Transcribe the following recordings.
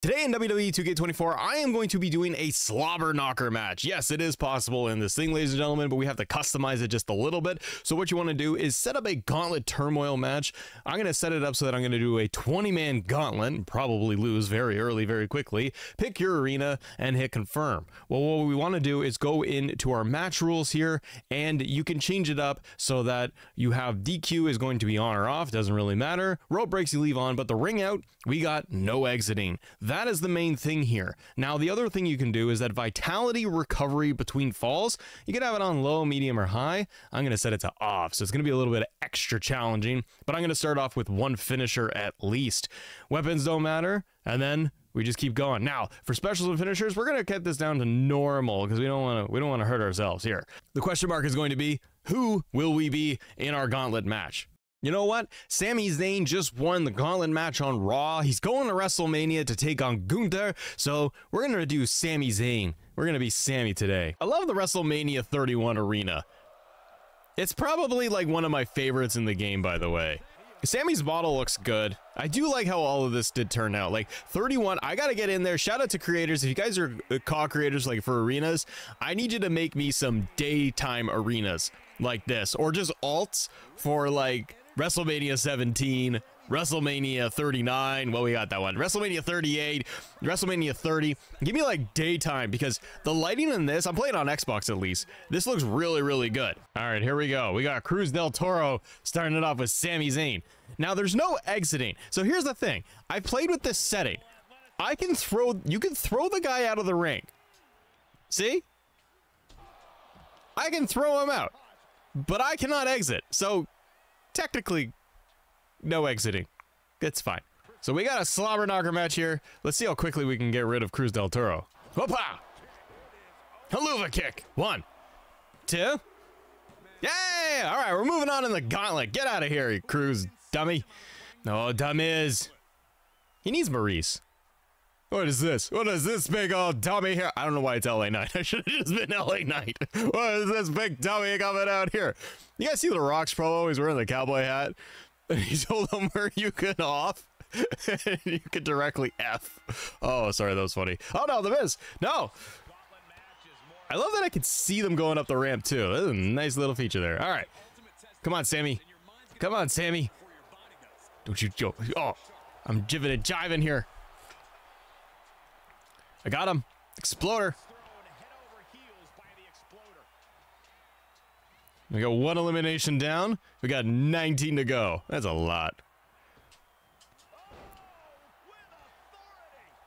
Today in WWE 2K24, I am going to be doing a Slobber Knocker match. Yes, it is possible in this thing, ladies and gentlemen, but we have to customize it just a little bit. So what you want to do is set up a Gauntlet Turmoil match. I'm going to set it up so that I'm going to do a 20-man gauntlet and probably lose very early, very quickly. Pick your arena and hit confirm. Well, what we want to do is go into our match rules here, and you can change it up so that you have DQ is going to be on or off. Doesn't really matter. Rope breaks you leave on, but the ring out, we got no exiting. That is the main thing here. Now, the other thing you can do is that vitality recovery between falls. You can have it on low, medium, or high. I'm going to set it to off, so it's going to be a little bit extra challenging, but I'm going to start off with one finisher at least. Weapons don't matter, and then we just keep going. Now, for specials and finishers, we're going to get this down to normal because we don't want to hurt ourselves here. The question mark is going to be, who will we be in our gauntlet match? You know what? Sami Zayn just won the gauntlet match on Raw. He's going to WrestleMania to take on Gunther, so we're going to do Sami Zayn. We're going to be Sami today. I love the WrestleMania 31 arena. It's probably like one of my favorites in the game, by the way. Sami's model looks good. I do like how all of this did turn out. Like 31, I gotta get in there. Shout out to creators. If you guys are co-creators like for arenas, I need you to make me some daytime arenas like this, or just alts for like WrestleMania 17, WrestleMania 39, well, we got that one, WrestleMania 38, WrestleMania 30. Give me like daytime, because the lighting in this, I'm playing on Xbox at least, this looks really good. All right, here we go. We got Cruz del Toro starting it off with Sami Zayn. Now, there's no exiting. So here's the thing. I played with this setting. You can throw the guy out of the ring. See? I can throw him out, but I cannot exit. So technically, no exiting. It's fine. So we got a Slobber Knocker match here. Let's see how quickly we can get rid of Cruz del Toro. Whoopah! Haluva kick. 1, 2. Yeah! All right, we're moving on in the gauntlet. Get out of here, you Cruz dummy. Oh, dummies. He needs Maurice. What is this? What is this big old dummy here? I don't know why it's LA Knight. I should have just been LA Knight. What is this big dummy coming out here? You guys see The Rock's promo? He's wearing the cowboy hat. And he told him where you could off. And you could directly F. Oh, sorry, that was funny. Oh, no, the Miz. No. I love that I could see them going up the ramp, too. That's a nice little feature there. All right. Come on, Sami. Come on, Sami. Don't you joke. Oh, I'm jiving and jiving here. I got him. Exploder. We got one elimination down. We got 19 to go. That's a lot.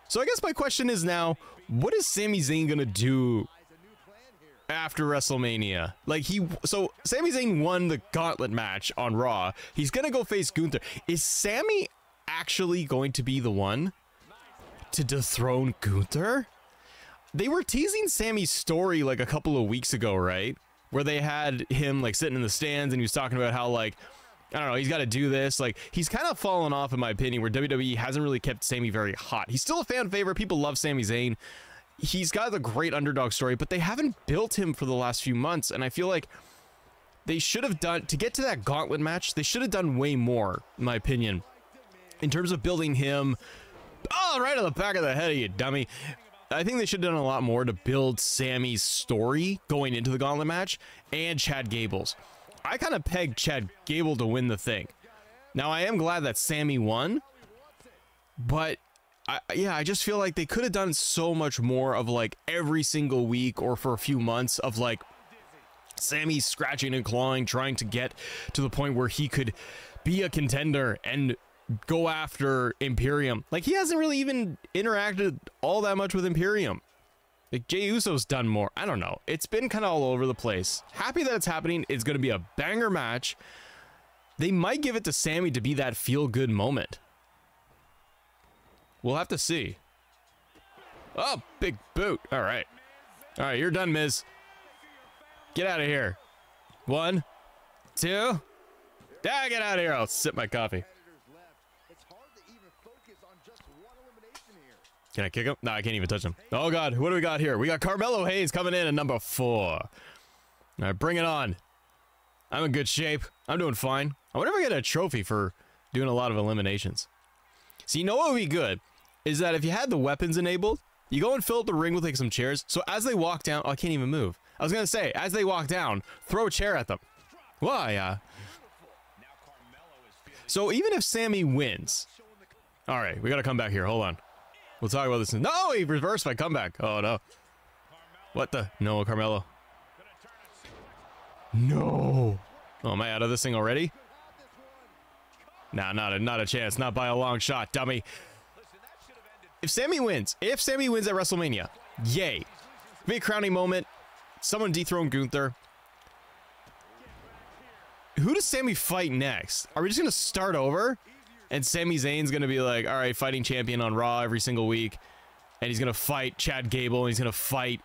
So I guess my question is now, what is Sami Zayn gonna do after WrestleMania? Like so Sami Zayn won the gauntlet match on Raw. He's gonna go face Gunther. Is Sami actually going to be the one to dethrone Gunther? They were teasing Sami's story like a couple of weeks ago, right? Where they had him like sitting in the stands and he was talking about how like, I don't know, he's got to do this. Like, he's kind of fallen off in my opinion, where WWE hasn't really kept Sami very hot. He's still a fan favorite. People love Sami Zayn. He's got the great underdog story, but they haven't built him for the last few months. And I feel like they should have done, to get to that gauntlet match, they should have done way more, in my opinion, in terms of building him. Oh, right on the back of the head of you, dummy. I think they should have done a lot more to build Sami's story going into the gauntlet match, and Chad Gable's. I kind of pegged Chad Gable to win the thing. Now, I am glad that Sami won, but yeah, I just feel like they could have done so much more of like every single week or for a few months of like Sami scratching and clawing, trying to get to the point where he could be a contender and go after Imperium. Like, he hasn't really even interacted all that much with Imperium. Like, Jey Uso's done more. I don't know. It's been kind of all over the place. Happy that it's happening. It's going to be a banger match. They might give it to Sami to be that feel-good moment. We'll have to see. Oh, big boot. All right. All right, you're done, Miz. Get out of here. 1, 2. Get out of here. I'll sip my coffee. Can I kick him? No, I can't even touch him. Oh, God. What do we got here? We got Carmelo Hayes coming in at number 4. All right, bring it on. I'm in good shape. I'm doing fine. I wonder if I get a trophy for doing a lot of eliminations. So you know what would be good? is that if you had the weapons enabled, you go and fill up the ring with like some chairs. So as they walk down, oh, I can't even move. I was gonna say, as they walk down, throw a chair at them. Why? So even if Sammy wins, all right, we gotta come back here. Hold on, we'll talk about this. No, he reversed my comeback. Oh no! What the? No, Carmelo. No. Oh, am I out of this thing already? Nah, not a chance. Not by a long shot, dummy. If Sammy wins at WrestleMania, yay. Big crowning moment. Someone dethrone Gunther. Who does Sammy fight next? Are we just gonna start over? And Sami Zayn's gonna be like, all right, fighting champion on Raw every single week. And he's gonna fight Chad Gable, and he's gonna fight,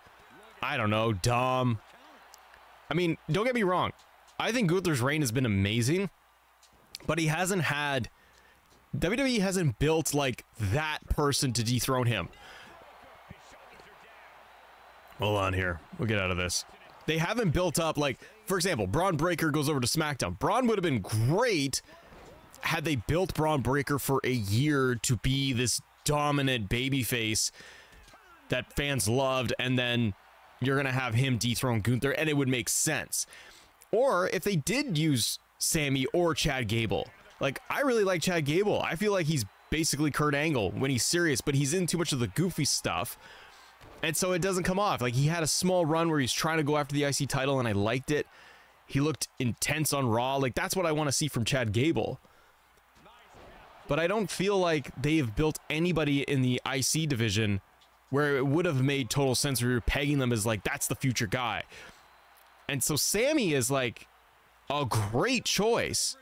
I don't know, Dom. I mean, don't get me wrong. I think Gunther's reign has been amazing, but he hasn't had, WWE hasn't built like that person to dethrone him. Hold on here. We'll get out of this. They haven't built up, like, for example, Braun Breaker goes over to SmackDown. Braun would have been great had they built Braun Breaker for a year to be this dominant babyface that fans loved, and then you're gonna have him dethrone Gunther, and it would make sense. Or if they did use Sammy or Chad Gable, like, I really like Chad Gable. I feel like he's basically Kurt Angle when he's serious, but he's in too much of the goofy stuff, and so it doesn't come off. Like, he had a small run where he's trying to go after the IC title, and I liked it. He looked intense on Raw. Like, that's what I want to see from Chad Gable. But I don't feel like they've built anybody in the IC division where it would have made total sense where you're pegging them as like, that's the future guy. And so Sammy is like a great choice.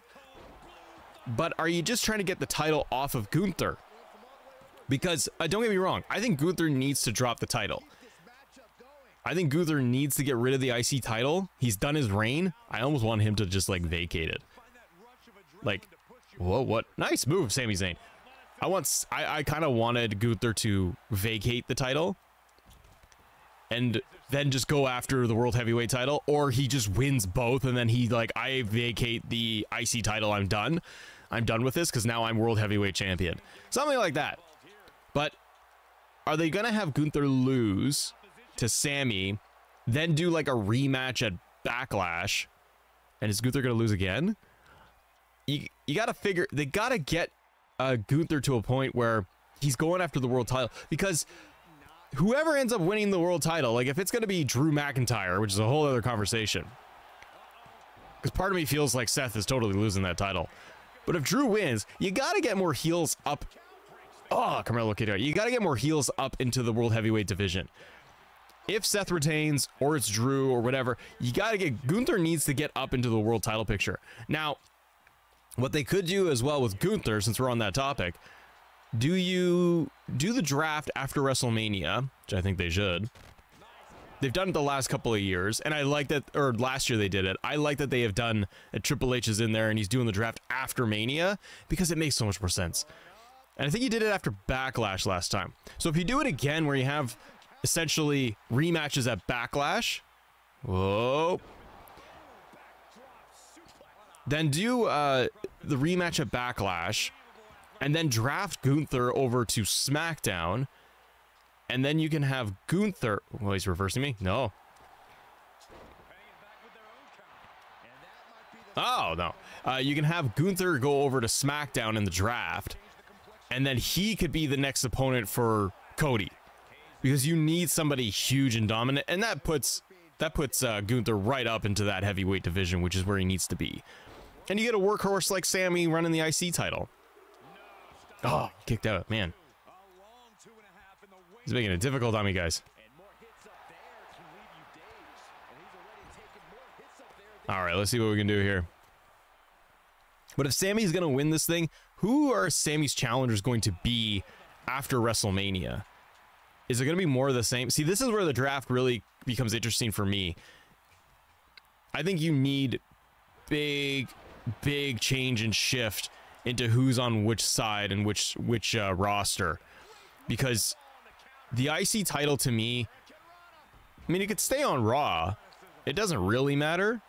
But are you just trying to get the title off of Gunther? Because don't get me wrong, I think Gunther needs to drop the title. I think Gunther needs to get rid of the IC title. He's done his reign. I almost want him to just like vacate it. Like, whoa, what? Nice move, Sami Zayn. I kind of wanted Gunther to vacate the title and then just go after the World Heavyweight title, or he just wins both and then he like, I vacate the IC title, I'm done with this because now I'm World Heavyweight Champion. Something like that. But are they gonna have Gunther lose to Sammy, then do like a rematch at Backlash, and is Gunther gonna lose again? You gotta figure, they gotta get Gunther to a point where he's going after the world title, because whoever ends up winning the world title, like if it's gonna be Drew McIntyre, which is a whole other conversation, because part of me feels like Seth is totally losing that title, but if Drew wins, you gotta get more heels up. Oh, Carmelo Kid, you gotta get more heels up into the world heavyweight division. If Seth retains, or it's Drew, or whatever, you gotta get, Gunther needs to get up into the world title picture. Now, what they could do as well with Gunther, since we're on that topic, do you do the draft after WrestleMania, which I think they should. They've done it the last couple of years, and I like that, or last year they did it. I like that they have done, Triple H is in there, and he's doing the draft after Mania, because it makes so much more sense. And I think you did it after Backlash last time. So if you do it again, where you have essentially rematches at Backlash, whoa, then do the rematch at Backlash, and then draft Gunther over to SmackDown, and then you can have Gunther. Well, he's reversing me. No. Oh no. You can have Gunther go over to SmackDown in the draft, and then he could be the next opponent for Cody, because you need somebody huge and dominant, and that puts Gunther right up into that heavyweight division, which is where he needs to be. And you get a workhorse like Sammy running the IC title. Oh, kicked out, man. He's making it difficult on me, guys. All right, let's see what we can do here. But if Sammy's going to win this thing, who are Sammy's challengers going to be after WrestleMania? Is it going to be more of the same? See, this is where the draft really becomes interesting for me. I think you need big change and shift into who's on which side and which roster, because the IC title to me, I mean, it could stay on Raw. It doesn't really matter.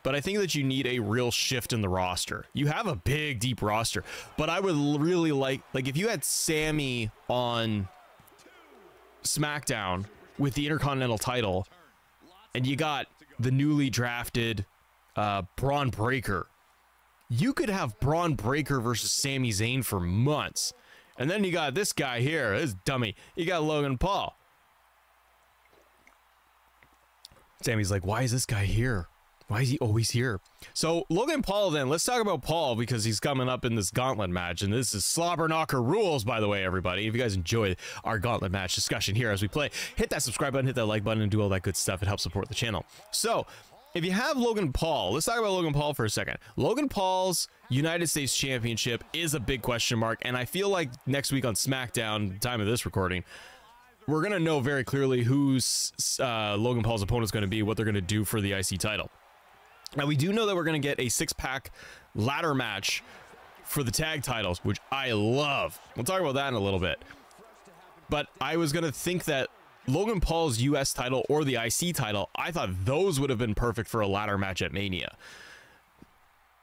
but I think that you need a real shift in the roster. You have a big, deep roster, but I would really like if you had Sammy on SmackDown with the Intercontinental title, and you got the newly drafted Braun Breaker. You could have Braun Breaker versus Sami Zayn for months. And then you got this guy here, this dummy. You got Logan Paul. Sammy's like, why is this guy here? Why is he always here? So Logan Paul, then let's talk about Paul, because he's coming up in this gauntlet match, and this is Slobber Knocker rules, by the way, everybody. If you guys enjoy our gauntlet match discussion here as we play, hit that subscribe button, hit that like button, and do all that good stuff. It helps support the channel. So if you have Logan Paul, let's talk about Logan Paul for a second. Logan Paul's United States Championship is a big question mark, and I feel like next week on SmackDown, the time of this recording, we're gonna know very clearly who's Logan Paul's opponent's going to be, what they're going to do for the IC title. Now, we do know that we're going to get a 6-pack ladder match for the tag titles, which I love. We'll talk about that in a little bit. But I was going to think that Logan Paul's US title or the IC title, I thought those would have been perfect for a ladder match at Mania.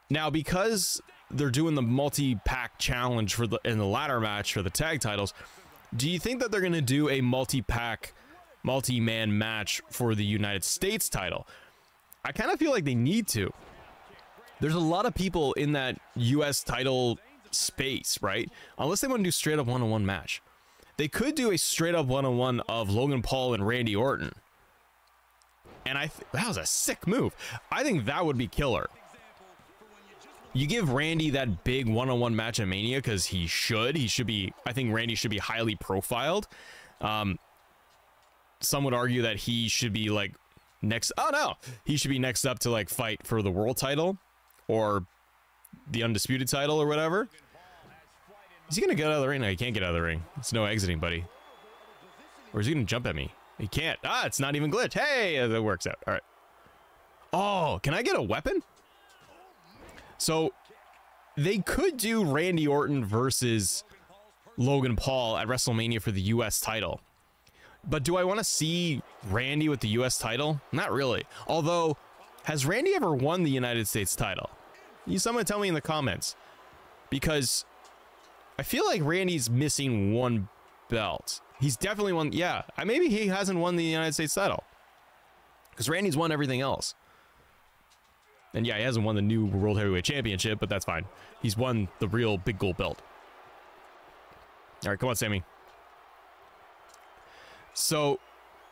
Now, because they're doing the multi-pack challenge in the ladder match for the tag titles, do you think that they're going to do a multi-pack, multi-man match for the United States title? I kind of feel like they need to. There's a lot of people in that US title space, right? Unless they want to do straight up one-on-one match. They could do a straight up one-on-one of Logan Paul and Randy Orton. And that was a sick move. I think that would be killer. You give Randy that big one-on-one match at Mania, because he should be, I think Randy should be highly profiled. Some would argue that he should be like he should be next up to like fight for the world title or the undisputed title or whatever. Is he gonna get out of the ring? No, he can't get out of the ring. It's no exiting, buddy. Or is he gonna jump at me? He can't. It's not even glitch. Hey, that works out. All right. Oh, can I get a weapon? So they could do Randy Orton versus Logan Paul at WrestleMania for the US title. But do I want to see Randy with the US title? Not really. Although, has Randy ever won the United States title? Someone tell me in the comments. Because I feel like Randy's missing one belt. He's definitely won. Yeah, maybe he hasn't won the United States title. Because Randy's won everything else. And yeah, he hasn't won the new World Heavyweight Championship, but that's fine. He's won the real big gold belt. All right, come on, Sammy. So,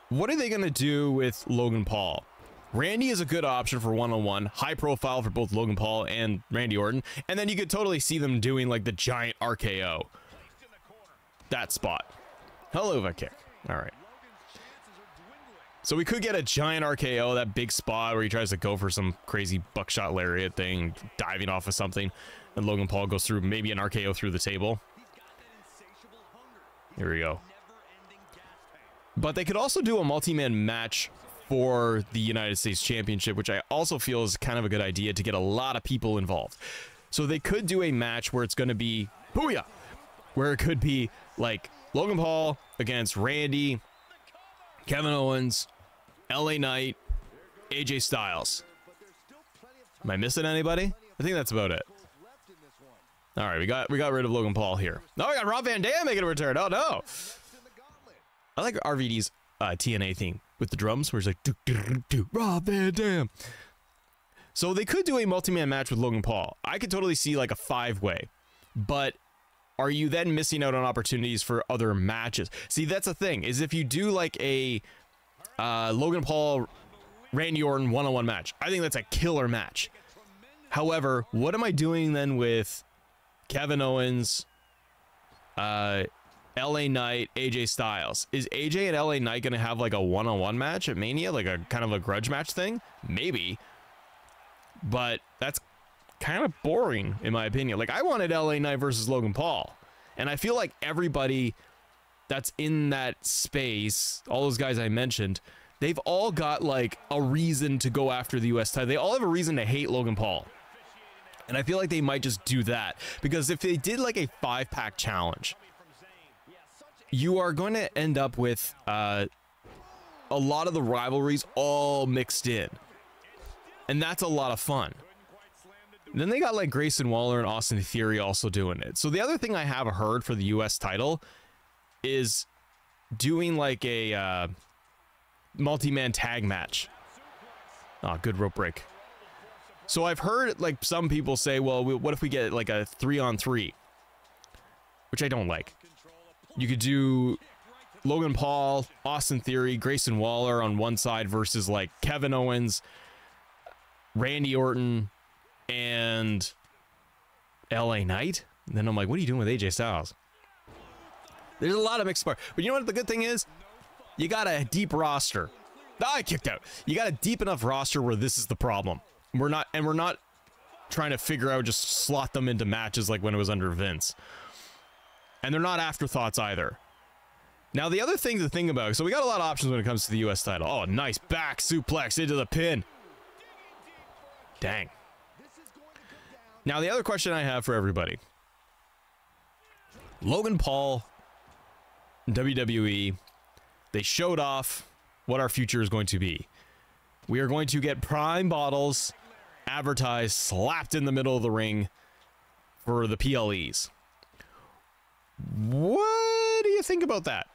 what are they going to do with Logan Paul? Randy is a good option for one-on-one, high profile for both Logan Paul and Randy Orton, and then you could totally see them doing like the giant RKO. That spot. Hello, of a kick. All right. So we could get a giant RKO, that big spot where he tries to go for some crazy buckshot lariat thing, diving off of something, and Logan Paul goes through maybe an RKO through the table. Here we go. But they could also do a multi-man match for the United States Championship, which I also feel is kind of a good idea to get a lot of people involved. So they could do a match where it's going to be, booyah, where it could be like Logan Paul against Randy, Kevin Owens, LA Knight, AJ Styles. Am I missing anybody? I think that's about it. All right, we got rid of Logan Paul here. No, we got Rob Van Dam making a return. Oh no. I like RVD's TNA theme with the drums where it's like, Rob Van Dam. So they could do a multi-man match with Logan Paul. I could totally see like a 5-way, but are you then missing out on opportunities for other matches? See, that's the thing, is if you do like a Logan Paul, Randy Orton one-on-one match, I think that's a killer match. However, what am I doing then with Kevin Owens, LA Knight, AJ Styles? Is AJ and LA Knight going to have like a one-on-one match at Mania? Like a kind of a grudge match thing? Maybe. But that's kind of boring in my opinion. Like I wanted LA Knight versus Logan Paul. And I feel like everybody that's in that space, all those guys I mentioned, they've all got like a reason to go after the US title. They all have a reason to hate Logan Paul. And I feel like they might just do that. Because if they did like a 5-pack challenge, you are going to end up with a lot of the rivalries all mixed in. And that's a lot of fun. Then they got like Grayson Waller and Austin Theory also doing it. So the other thing I have heard for the US title is doing like a multi-man tag match. Oh, good rope break. So I've heard like some people say, well, what if we get like a 3-on-3? Which I don't like. You could do Logan Paul, Austin Theory, Grayson Waller on one side versus like Kevin Owens, Randy Orton, and LA Knight. And then I'm like, what are you doing with AJ Styles? There's a lot of mixed parts. But you know what the good thing is? You got a deep roster. I kicked out. You got a deep enough roster where this is the problem. We're not trying to figure out, just slot them into matches like when it was under Vince. And they're not afterthoughts either. Now, the other thing to think about, so we got a lot of options when it comes to the US title. Oh, nice back suplex into the pin. Dang. Now, the other question I have for everybody. Logan Paul, WWE, they showed off what our future is going to be. We are going to get Prime bottles advertised, slapped in the middle of the ring for the PLEs. What do you think about that?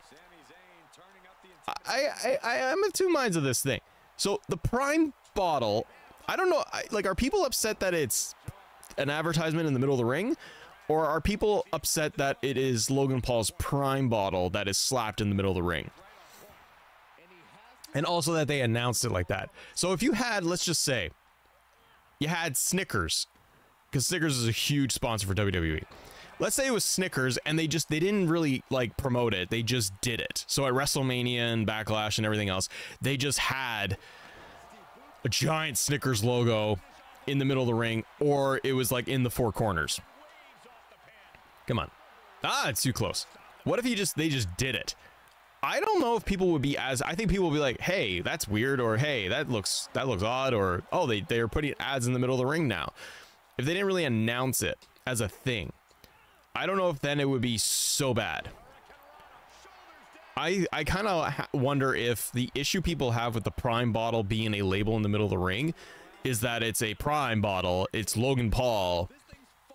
I'm of two minds of this thing. So the Prime bottle, I don't know, like, are people upset that it's an advertisement in the middle of the ring? Or are people upset that it is Logan Paul's Prime bottle that is slapped in the middle of the ring? And also that they announced it like that. So if you had, let's just say, you had Snickers, because Snickers is a huge sponsor for WWE. Let's say it was Snickers and they didn't really like promote it. They just did it. So at WrestleMania and Backlash and everything else, they just had a giant Snickers logo in the middle of the ring, or it was like in the four corners. Come on. Ah, it's too close. What if they just did it? I don't know if people would be as, I think people would be like, hey, that's weird, or hey, that looks odd, or oh, they're putting ads in the middle of the ring now. If they didn't really announce it as a thing, I don't know if then it would be so bad. I kind of wonder if the issue people have with the Prime bottle being a label in the middle of the ring is that it's a Prime bottle, it's Logan Paul,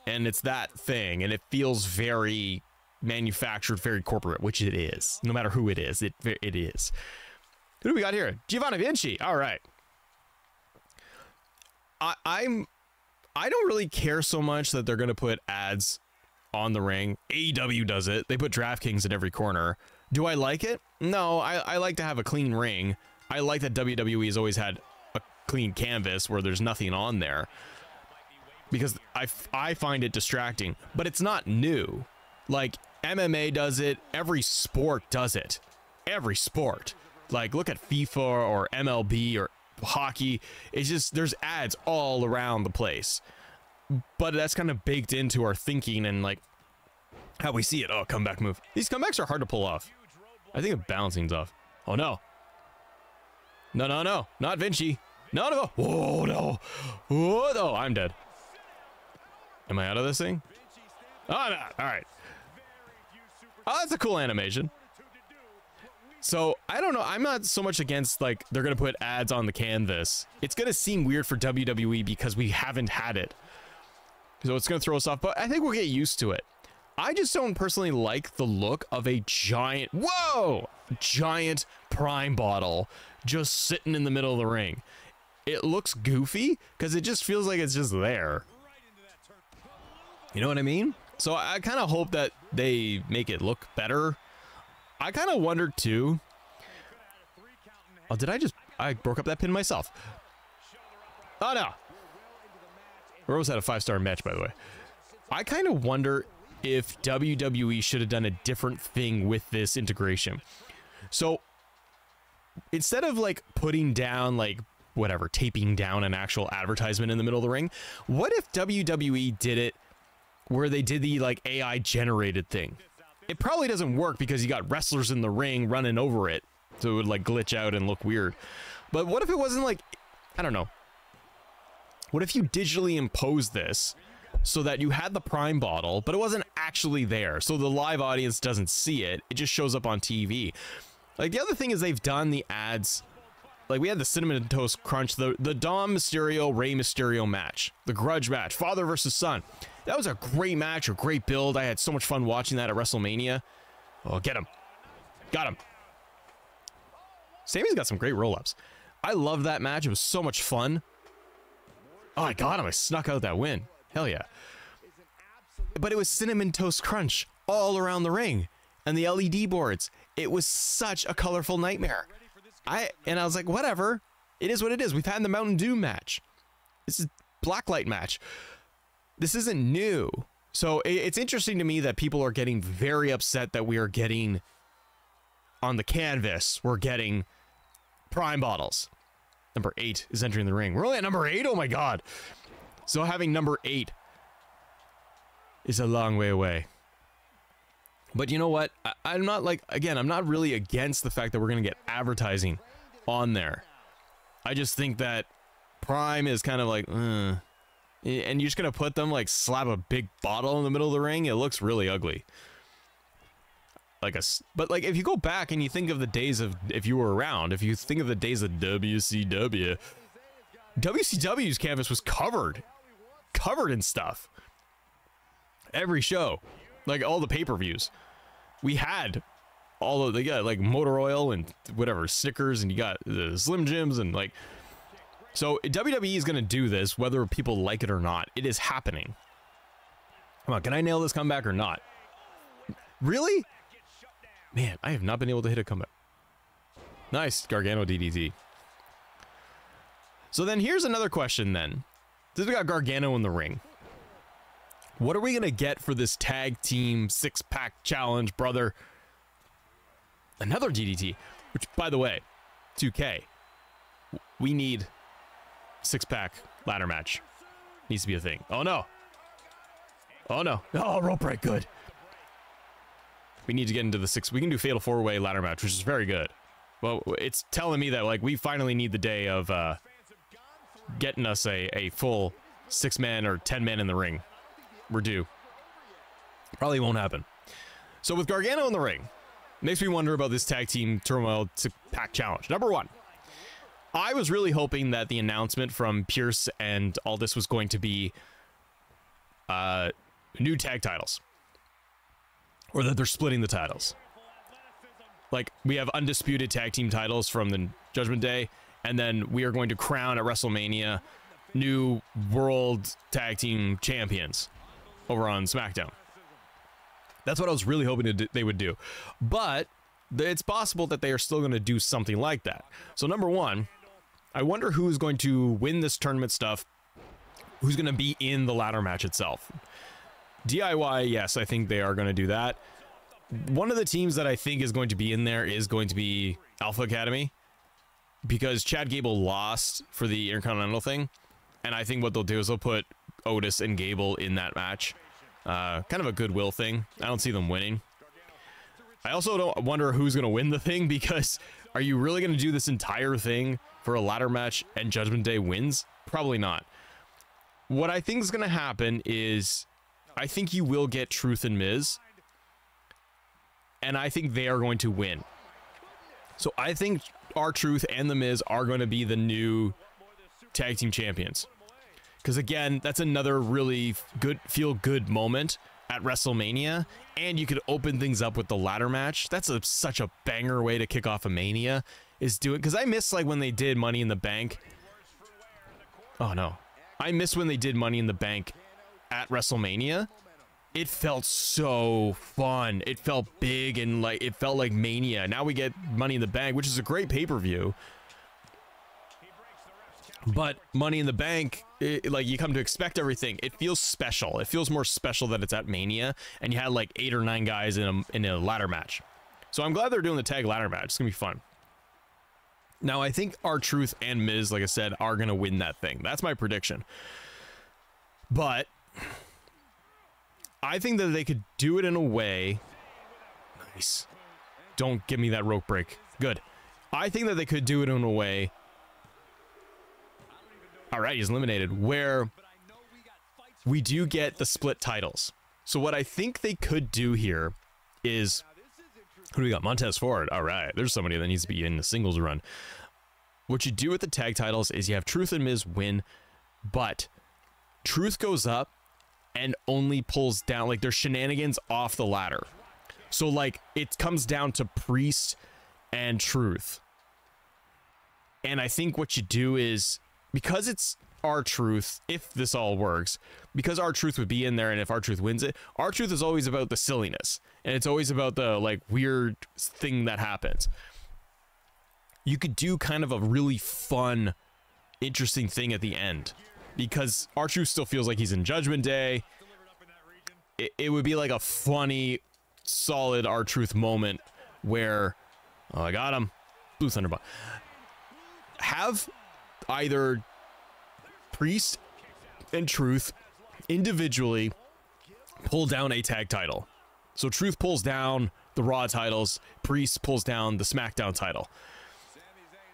and it's that thing, and it feels very manufactured, very corporate, which it is. No matter who it is, it is. Who do we got here? Giovanni Vinci. All right. I don't really care so much that they're going to put ads on the ring. AEW does it. They put DraftKings in every corner. Do I like it? No, I like to have a clean ring. I like that WWE has always had a clean canvas where there's nothing on there, because I find it distracting, but it's not new. Like, MMA does it. Every sport does it. Every sport. Like, look at FIFA or MLB or hockey. It's just, there's ads all around the place. But that's kind of baked into our thinking and, like, how we see it. Oh, comeback move. These comebacks are hard to pull off. I think the balancing's off. Oh, no. No, no, no. Not Vinci. No, no. Oh, no. Oh, no. I'm dead. Am I out of this thing? Oh, I'm out. All right. Oh, that's a cool animation. So, I don't know. I'm not so much against, like, they're going to put ads on the canvas. It's going to seem weird for WWE because we haven't had it. So it's going to throw us off, but I think we'll get used to it. I just don't personally like the look of a giant, giant Prime bottle just sitting in the middle of the ring. It looks goofy because it just feels like it's just there. You know what I mean? So I kind of hope that they make it look better. I kind of wondered too. Oh, I broke up that pin myself. Oh no. Where was that a 5-star match, by the way? I kind of wonder if WWE should have done a different thing with this integration. So instead of like putting down, like, whatever, taping down an actual advertisement in the middle of the ring, what if WWE did it where they did the like AI generated thing? It probably doesn't work because you got wrestlers in the ring running over it, so it would like glitch out and look weird. But what if it wasn't like, I don't know. What if you digitally imposed this so that you had the Prime bottle, but it wasn't actually there, so the live audience doesn't see it, it just shows up on TV? Like, the other thing is they've done the ads Like, we had the Cinnamon Toast Crunch, the Dom Mysterio, Rey Mysterio match, the Grudge match, father versus son. That was a great match, a great build. I had so much fun watching that at WrestleMania. Oh, get him. Got him. Sammy's got some great roll-ups. I loved that match. It was so much fun. Oh, I got him. I snuck out that win. Hell yeah. But it was Cinnamon Toast Crunch all around the ring. And the LED boards. It was such a colorful nightmare. I was like, whatever. It is what it is. We've had the Mountain Dew match. This is Blacklight match. This isn't new. So it's interesting to me that people are getting very upset that we are getting on the canvas. We're getting Prime bottles. Number 8 is entering the ring. We're only at number 8? Oh my god. So having number 8 is a long way away. But you know what? I'm not like, again, I'm not really against the fact that we're going to get advertising on there. I just think that Prime is kind of like, and you're just going to put them, like, slap a big bottle in the middle of the ring. It looks really ugly. But like, if you go back and you think of the days of, if you were around, if you think of the days of WCW, WCW's canvas was covered in stuff. Every show, like all the pay-per-views, we had all of, they got like motor oil and whatever stickers, and you got the Slim Jims and like, so WWE is going to do this whether people like it or not. It is happening. Come on, can I nail this comeback or not? Really? Man, I have not been able to hit a comeback. Nice, Gargano DDT. So then here's another question then. Since we got Gargano in the ring, what are we going to get for this tag team 6-pack challenge, brother? Another DDT, which, by the way, 2K, we need 6-pack ladder match. Needs to be a thing. Oh, no. Oh, no. Oh, rope break, good. We need to get into the 6. We can do Fatal 4-Way ladder match, which is very good. Well, it's telling me that, like, we finally need the day of getting us a full 6-man or 10-man in the ring. We're due. Probably won't happen. So with Gargano in the ring, makes me wonder about this tag team turmoil 6-pack challenge. Number 1, I was really hoping that the announcement from Pierce and all this was going to be new tag titles. Or that they're splitting the titles. Like, we have undisputed tag team titles from the Judgment Day, and then we are going to crown at WrestleMania new world tag team champions over on SmackDown. That's what I was really hoping they would do. But it's possible that they are still going to do something like that. So number 1, I wonder who's going to win this tournament stuff, who's going to be in the ladder match itself. DIY, yes, I think they are going to do that. One of the teams that I think is going to be in there is going to be Alpha Academy, because Chad Gable lost for the Intercontinental thing, and I think what they'll do is they'll put Otis and Gable in that match. Kind of a goodwill thing. I don't see them winning. I also don't wonder who's going to win the thing, because are you really going to do this entire thing for a ladder match and Judgment Day wins? Probably not. What I think is going to happen is I think you will get Truth and Miz, and I think they are going to win. So I think R-Truth and The Miz are going to be the new tag team champions. Because again, that's another really good, feel-good moment at WrestleMania, and you could open things up with the ladder match. That's such a banger way to kick off a Mania, is doing, because I miss like when they did Money in the Bank. Oh no. I miss when they did Money in the Bank at WrestleMania. It felt so fun. It felt big, and like it felt like Mania. Now we get Money in the Bank, which is a great pay-per-view. But Money in the Bank, like you come to expect everything. It feels special. It feels more special that it's at Mania, and you had like 8 or 9 guys in a ladder match. So I'm glad they're doing the tag ladder match. It's gonna be fun. Now I think R-Truth and Miz, like I said, are gonna win that thing. That's my prediction. But I think that they could do it in a way. Nice. Don't give me that rope break. Good. I think that they could do it in a way. All right, he's eliminated. Where we do get the split titles. So what I think they could do here is, who do we got? Montez Ford. All right, there's somebody that needs to be in the singles run. what you do with the tag titles is you have Truth and Miz win, but Truth goes up and only pulls down, like, there's shenanigans off the ladder. So, like, it comes down to Priest and Truth. And I think what you do is, because it's R-Truth, if this all works, because R-Truth would be in there, and if R-Truth wins it, R-Truth is always about the silliness, and it's always about the, like, weird thing that happens. You could do kind of a really fun, interesting thing at the end, because R-Truth still feels like he's in Judgment Day. It would be like a funny, solid R-Truth moment where, oh, I got him, Blue Thunderbomb. Have either Priest and Truth individually pull down a tag title. So Truth pulls down the Raw titles, Priest pulls down the SmackDown title.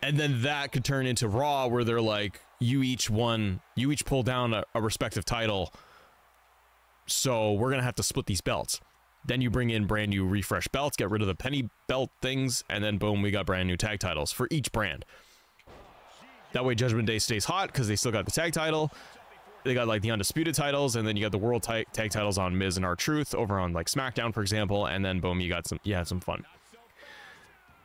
And then that could turn into Raw, where they're like, you each pull down a respective title. So we're going to have to split these belts. Then you bring in brand new refresh belts, get rid of the penny belt things, and then boom, we got brand new tag titles for each brand. That way Judgment Day stays hot because they still got the tag title. They got like the undisputed titles, and then you got the world tag titles on Miz and R-Truth over on like SmackDown, for example, and then boom, you had some fun.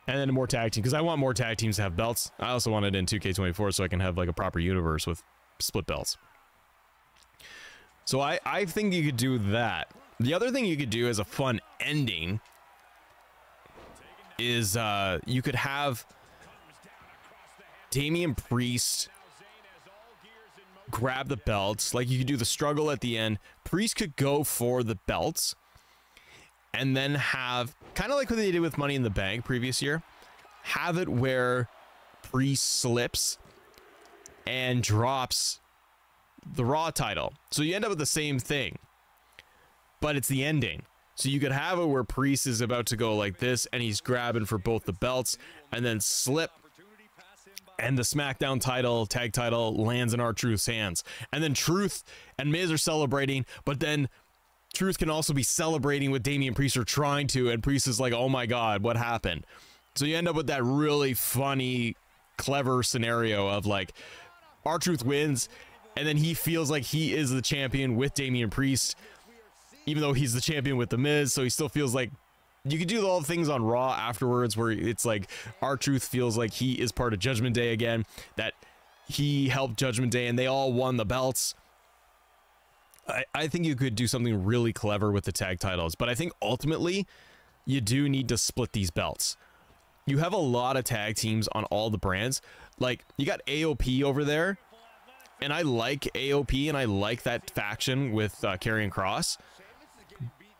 And then more tag team, because I want more tag teams to have belts. I also want it in 2K24 so I can have like a proper universe with split belts. So I think you could do that. The other thing you could do as a fun ending is you could have Damian Priest grab the belts. Like, you could do the struggle at the end. Priest could go for the belts and then have, kind of like what they did with Money in the Bank previous year, have it where Priest slips and drops the Raw title. So you end up with the same thing, but it's the ending. So you could have it where Priest is about to go like this and he's grabbing for both the belts and then slip, and the SmackDown title, tag title, lands in R-Truth's hands. And then Truth and Miz are celebrating, but then Truth can also be celebrating with Damian Priest, or trying to, and Priest is like, oh my god, what happened? So you end up with that really funny, clever scenario of like, R-Truth wins, and then he feels like he is the champion with Damian Priest, even though he's the champion with The Miz, so he still feels like, you could do all the things on Raw afterwards where it's like R-Truth feels like he is part of Judgment Day again, that he helped Judgment Day and they all won the belts. I think you could do something really clever with the tag titles, but I think ultimately you do need to split these belts. You have a lot of tag teams on all the brands. Like, you got AOP over there, and I like AOP and I like that faction with Karrion Kross.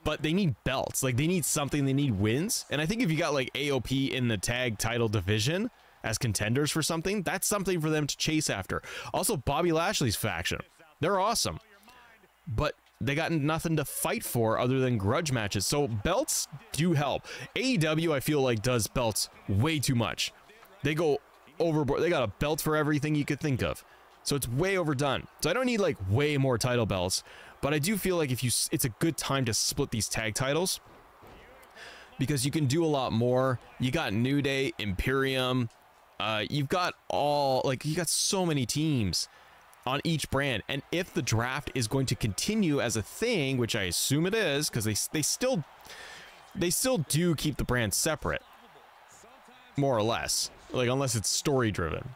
But they need belts. Like, they need something. They need wins. And I think if you got like AOP in the tag title division as contenders for something, that's something for them to chase after. Also, Bobby Lashley's faction, they're awesome, but they got nothing to fight for other than grudge matches. So belts do help. AEW, I feel like, does belts way too much. They go overboard. They got a belt for everything you could think of. So it's way overdone. So I don't need like way more title belts. But I do feel like it's a good time to split these tag titles, because you can do a lot more. You got New Day, Imperium, you've got you got so many teams on each brand. And if the draft is going to continue as a thing, which I assume it is, because they still do keep the brands separate, more or less, like, unless it's story driven.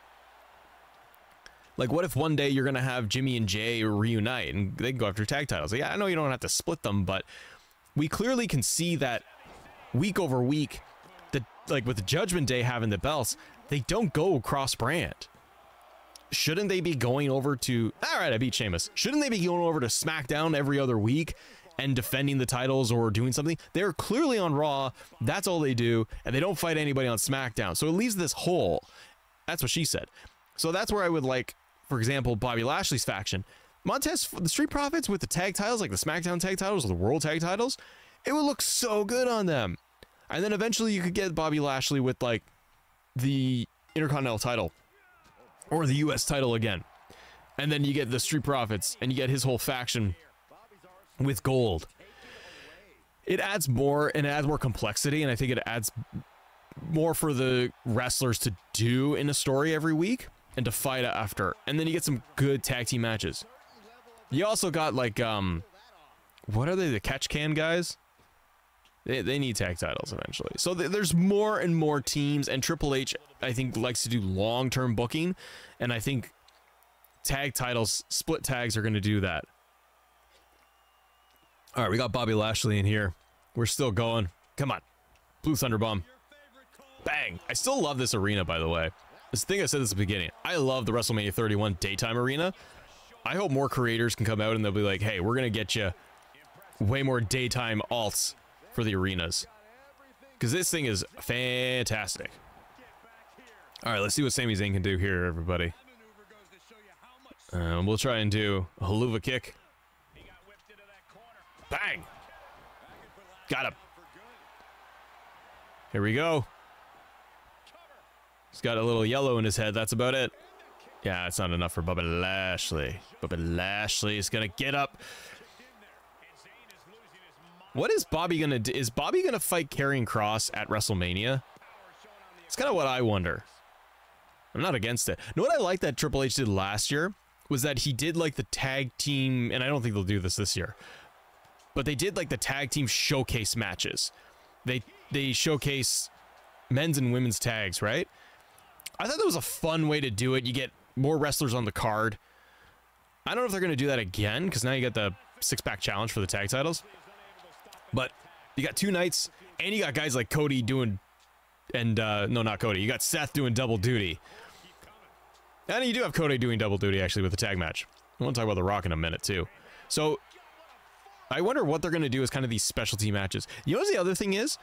Like, what if one day you're going to have Jimmy and Jay reunite and they can go after tag titles? Like, yeah, I know you don't have to split them, but we clearly can see that week over week, like with the Judgment Day having the belts, they don't go cross brand. Shouldn't they be going over to, all right, I beat Sheamus. Shouldn't they be going over to SmackDown every other week and defending the titles or doing something? They're clearly on Raw. That's all they do. And they don't fight anybody on SmackDown. So it leaves this hole. That's what she said. So that's where I would like, for example, Bobby Lashley's faction. Montez, the Street Profits with the tag titles, like the SmackDown tag titles or the World tag titles, it would look so good on them. And then eventually you could get Bobby Lashley with like the Intercontinental title or the US title again. And then you get the Street Profits and you get his whole faction with gold. It adds more, and it adds more complexity, and I think it adds more for the wrestlers to do in a story every week and to fight after. And then you get some good tag team matches. You also got like, what are they? The catch can guys? They need tag titles eventually. So there's more and more teams, and Triple H, I think, likes to do long-term booking. And I think tag titles, split tags are going to do that. All right, we got Bobby Lashley in here. We're still going. Come on. Blue Thunder Bomb. Bang. I still love this arena, by the way. This thing I said this at the beginning. I love the WrestleMania 31 daytime arena. I hope more creators can come out and they'll be like, hey, we're going to get you way more daytime alts for the arenas. Because this thing is fantastic. All right, let's see what Sami Zayn can do here, everybody. We'll try and do a haluva kick. Bang! Got him. Here we go. He's got a little yellow in his head. That's about it. Yeah, it's not enough for Bobby Lashley. Bobby Lashley is going to get up. What is Bobby going to do? Is Bobby going to fight Karrion Kross at WrestleMania? It's kind of what I wonder. I'm not against it. You know what I like that Triple H did last year? Was that he did like the tag team, and I don't think they'll do this year, but they did like the tag team showcase matches. They showcase men's and women's tags, right? I thought that was a fun way to do it. You get more wrestlers on the card. I don't know if they're going to do that again, because now you got the six-pack challenge for the tag titles. But you got two nights, and you got guys like Cody doing, and no, not Cody. You got Seth doing double duty. And you do have Cody doing double duty, actually, with the tag match. I want to talk about The Rock in a minute, too. So, I wonder what they're going to do as kind of these specialty matches. You know what the other thing is?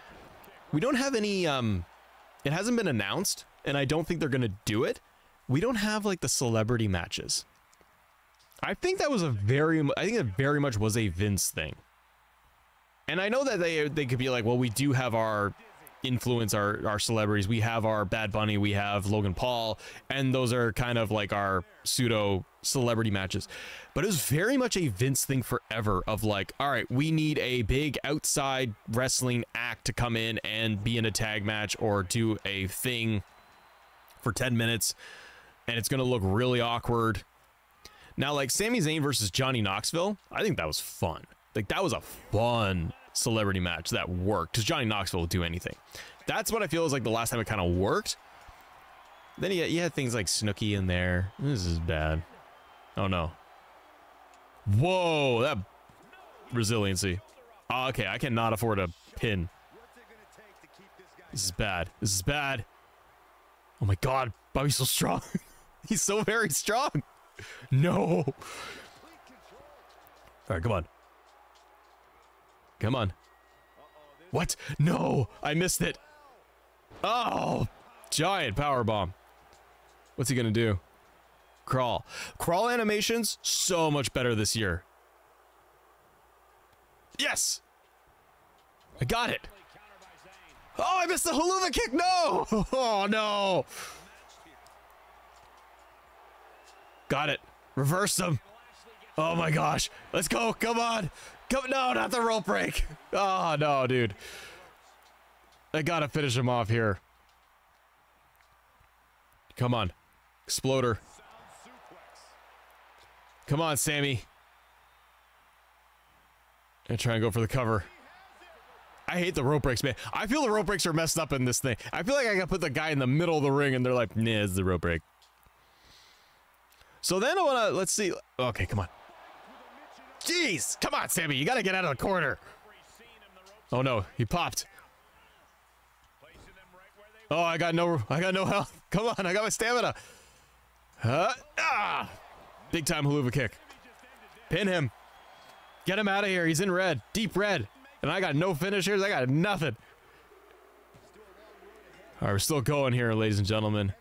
We don't have any, it hasn't been announced, and I don't think they're going to do it. We don't have, like, the celebrity matches. I think that was I think it very much was a Vince thing. And I know that they could be like, well, we do have our influence, our celebrities. We have our Bad Bunny, we have Logan Paul, and those are kind of like our pseudo celebrity matches. But it was very much a Vince thing forever of like, all right, we need a big outside wrestling act to come in and be in a tag match or do a thing for 10 minutes, and it's going to look really awkward. Now, like Sami Zayn versus Johnny Knoxville, I think that was fun. Like, that was a fun celebrity match that worked, because Johnny Knoxville will do anything. That's what I feel is like the last time it kind of worked. Then you had things like Snooki in there. This is bad. Oh no. Whoa, that resiliency. Oh, okay, I cannot afford a pin. This is bad. This is bad. Oh my god, Bobby's so strong. He's so very strong. No. All right, come on. Come on. What? No, I missed it. Oh, giant power bomb. What's he gonna do? Crawl. Crawl animations, so much better this year. Yes! I got it. Oh, I missed the haluva kick. No! Oh, no. Got it. Reverse them. Oh my gosh. Let's go. Come on. Come. No, not the rope break. Oh, no, dude. I gotta finish him off here. Come on. Exploder. Come on, Sammy. And try and go for the cover. I hate the rope breaks, man. I feel the rope breaks are messed up in this thing. I feel like I gotta put the guy in the middle of the ring and they're like, nah, it's the rope break. So then I wanna, let's see. Okay, come on. Jeez, come on, Sammy. You gotta get out of the corner. Oh no, he popped. Oh, I got no health. Come on, I got my stamina. Big time haluva kick. Pin him. Get him out of here. He's in red, deep red. And I got no finishers. I got nothing. All right, we're still going here, ladies and gentlemen.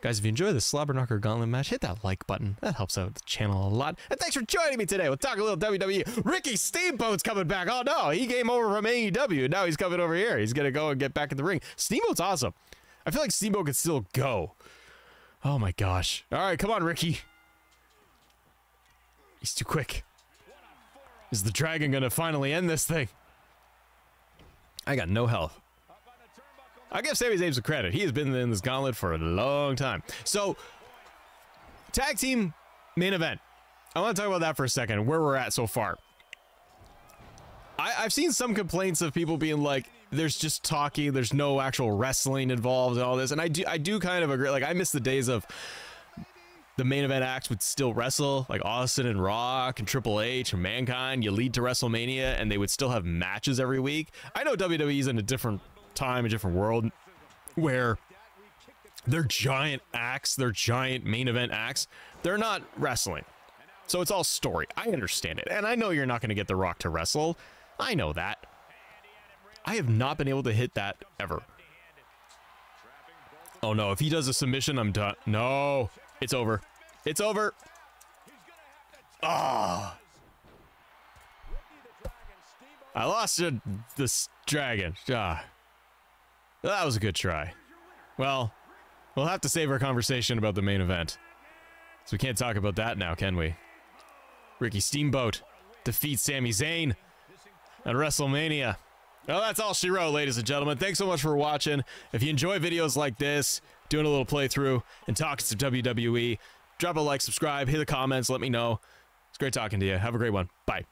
Guys, if you enjoy the Slobber Knocker Gauntlet match, hit that like button. That helps out the channel a lot. And thanks for joining me today. We'll talk a little WWE. Ricky Steamboat's coming back. Oh, no. He came over from AEW. Now he's coming over here. He's going to go and get back in the ring. Steamboat's awesome. I feel like Steamboat could still go. Oh, my gosh. All right, come on, Ricky. He's too quick. Is the dragon going to finally end this thing? I got no health. I give Sami Zayn some credit. He has been in this gauntlet for a long time. So, tag team main event. I want to talk about that for a second, where we're at so far. I've seen some complaints of people being like, there's just talking, there's no actual wrestling involved and all this, and I do kind of agree. Like, I miss the days of the main event acts would still wrestle, like Austin and Rock and Triple H and Mankind. You lead to WrestleMania, and they would still have matches every week. I know WWE's in a different time, a different world, where they're giant acts, they're giant main event acts. They're not wrestling. So it's all story. I understand it. And I know you're not going to get The Rock to wrestle. I know that. I have not been able to hit that ever. Oh no, if he does a submission, I'm done. No, it's over. It's over. Ah. I lost this dragon. Ah. That was a good try. Well, we'll have to save our conversation about the main event. So we can't talk about that now, can we? Ricky Steamboat defeats Sami Zayn at WrestleMania. Well, that's all she wrote, ladies and gentlemen. Thanks so much for watching. If you enjoy videos like this, doing a little playthrough and talking to WWE, drop a like, subscribe, hit the comments, let me know. It's great talking to you. Have a great one. Bye.